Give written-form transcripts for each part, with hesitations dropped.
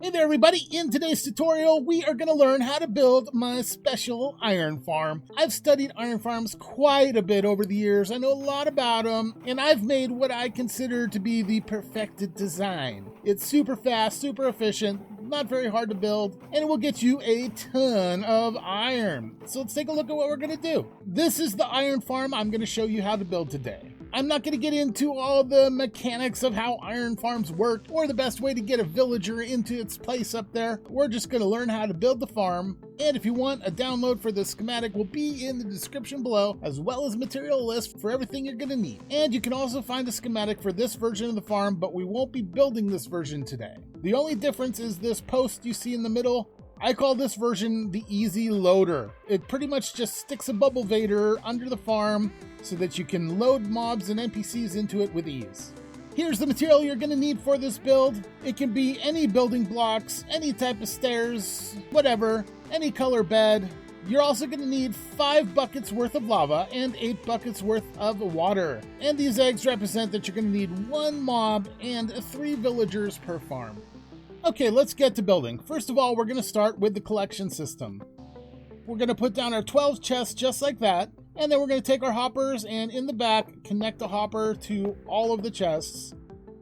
Hey there everybody, in today's tutorial we are going to learn how to build my special iron farm. I've studied iron farms quite a bit over the years, I know a lot about them, and I've made what I consider to be the perfected design. It's super fast, super efficient, not very hard to build, and it will get you a ton of iron. So let's take a look at what we're going to do. This is the iron farm I'm going to show you how to build today. I'm not going to get into all the mechanics of how iron farms work or the best way to get a villager into its place up there. We're just going to learn how to build the farm. And if you want, a download for the schematic will be in the description below, as well as a material list for everything you're going to need. And you can also find a schematic for this version of the farm, but we won't be building this version today. The only difference is this post you see in the middle. I call this version the Easy Loader. It pretty much just sticks a bubble vader under the farm so that you can load mobs and NPCs into it with ease. Here's the material you're going to need for this build. It can be any building blocks, any type of stairs, whatever, any color bed. You're also going to need 5 buckets worth of lava and 8 buckets worth of water. And these eggs represent that you're going to need 1 mob and 3 villagers per farm. Okay, let's get to building. First of all, we're going to start with the collection system. We're going to put down our 12 chests just like that, and then we're going to take our hoppers and in the back, connect a hopper to all of the chests,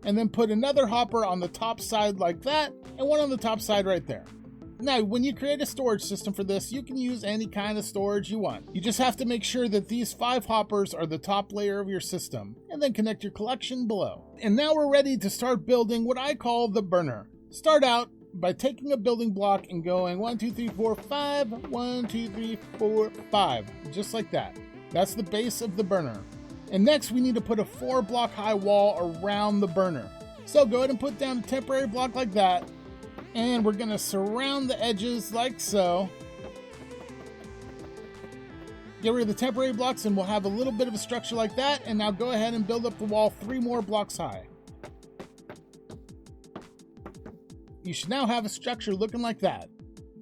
and then put another hopper on the top side like that, and one on the top side right there. Now, when you create a storage system for this, you can use any kind of storage you want. You just have to make sure that these 5 hoppers are the top layer of your system, and then connect your collection below. And now we're ready to start building what I call the burner. Start out by taking a building block and going 1, 2, 3, 4, 5, 1, 2, 3, 4, 5, just like that. That's the base of the burner. And next we need to put a 4-block high wall around the burner. So go ahead and put down a temporary block like that, and we're going to surround the edges like so. Get rid of the temporary blocks and we'll have a little bit of a structure like that. And now go ahead and build up the wall 3 more blocks high. You should now have a structure looking like that.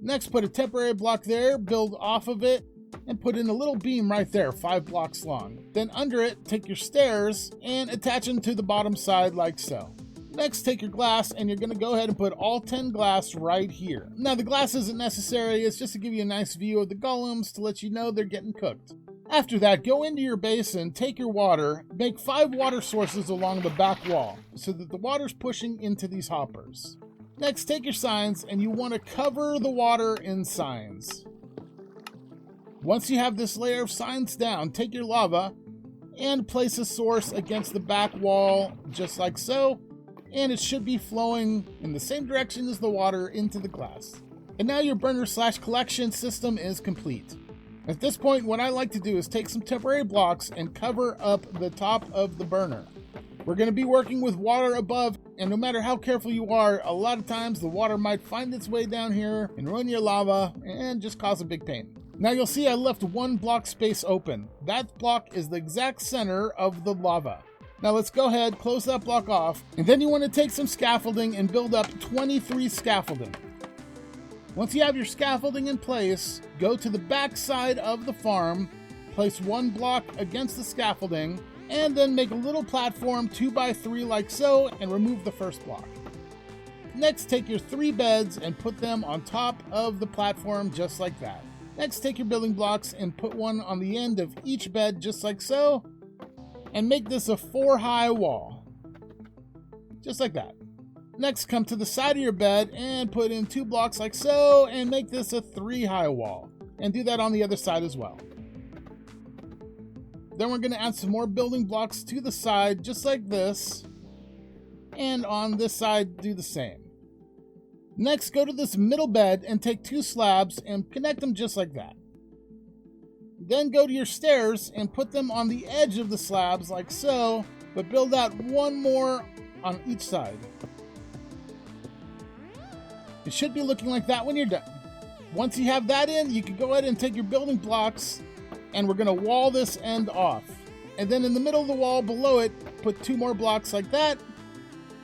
Next, put a temporary block there, build off of it, and put in a little beam right there, 5 blocks long. Then under it, take your stairs and attach them to the bottom side like so. Next, take your glass and you're going to go ahead and put all 10 glass right here. Now, the glass isn't necessary, it's just to give you a nice view of the golems to let you know they're getting cooked. After that, go into your basin, take your water, make 5 water sources along the back wall so that the water's pushing into these hoppers. Next, take your signs and you want to cover the water in signs. Once you have this layer of signs down, take your lava and place a source against the back wall just like so, and it should be flowing in the same direction as the water into the glass. And now your burner/collection system is complete. At this point, what I like to do is take some temporary blocks and cover up the top of the burner. We're going to be working with water above, and no matter how careful you are, a lot of times the water might find its way down here and ruin your lava and just cause a big pain. Now you'll see I left 1 block space open. That block is the exact center of the lava. Now let's go ahead, close that block off, and then you want to take some scaffolding and build up 23 scaffolding. Once you have your scaffolding in place, go to the back side of the farm, place 1 block against the scaffolding, and then make a little platform 2 by 3 like so, and remove the first block. Next, take your 3 beds and put them on top of the platform just like that. Next, take your building blocks and put one on the end of each bed just like so, and make this a 4 high wall. Just like that. Next, come to the side of your bed and put in 2 blocks like so, and make this a 3 high wall. And do that on the other side as well. Then we're going to add some more building blocks to the side, just like this. And on this side, do the same. Next, go to this middle bed and take 2 slabs and connect them just like that. Then go to your stairs and put them on the edge of the slabs like so, but build out 1 more on each side. It should be looking like that when you're done. Once you have that in, you can go ahead and take your building blocks, and we're going to wall this end off. And then in the middle of the wall below it, put 2 more blocks like that.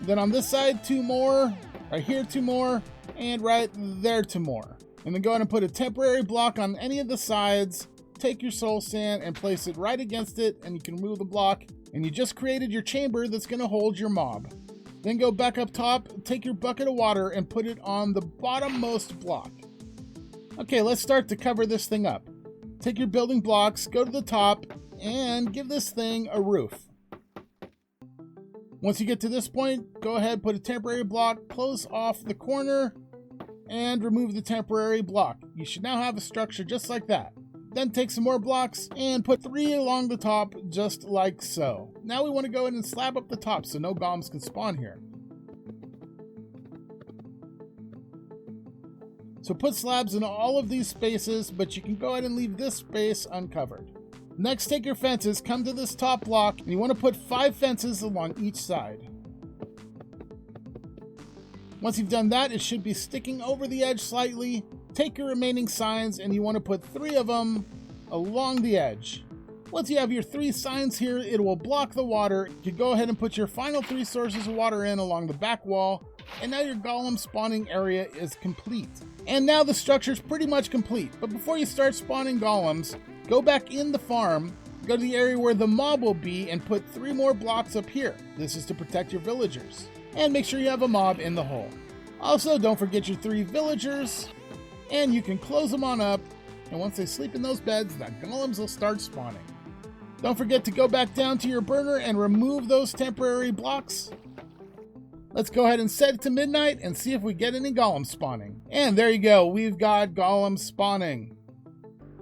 Then on this side, 2 more. Right here, 2 more. And right there, 2 more. And then go ahead and put a temporary block on any of the sides. Take your soul sand and place it right against it, and you can remove the block. And you just created your chamber that's going to hold your mob. Then go back up top, take your bucket of water and put it on the bottommost block. Okay, let's start to cover this thing up. Take your building blocks, go to the top, and give this thing a roof. Once you get to this point, go ahead, put a temporary block, close off the corner, and remove the temporary block. You should now have a structure just like that. Then take some more blocks and put 3 along the top, just like so. Now we want to go ahead and slab up the top so no golems can spawn here. So put slabs in all of these spaces, but you can go ahead and leave this space uncovered. Next, take your fences, come to this top block, and you want to put 5 fences along each side. Once you've done that, it should be sticking over the edge slightly. Take your remaining signs and you want to put 3 of them along the edge. Once you have your 3 signs here, it will block the water. You can go ahead and put your final 3 sources of water in along the back wall, and now your golem spawning area is complete. And now the structure is pretty much complete, but before you start spawning golems, go back in the farm, go to the area where the mob will be, and put 3 more blocks up here. This is to protect your villagers. And make sure you have a mob in the hole. Also, don't forget your 3 villagers, and you can close them on up, and once they sleep in those beds, the golems will start spawning. Don't forget to go back down to your burner and remove those temporary blocks. Let's go ahead and set it to midnight and see if we get any golems spawning. And there you go, we've got golems spawning.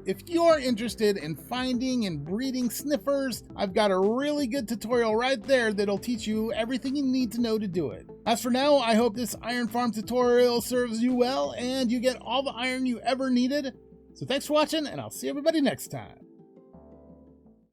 If you're interested in finding and breeding sniffers, I've got a really good tutorial right there that'll teach you everything you need to know to do it. As for now, I hope this iron farm tutorial serves you well and you get all the iron you ever needed. So thanks for watching, and I'll see everybody next time.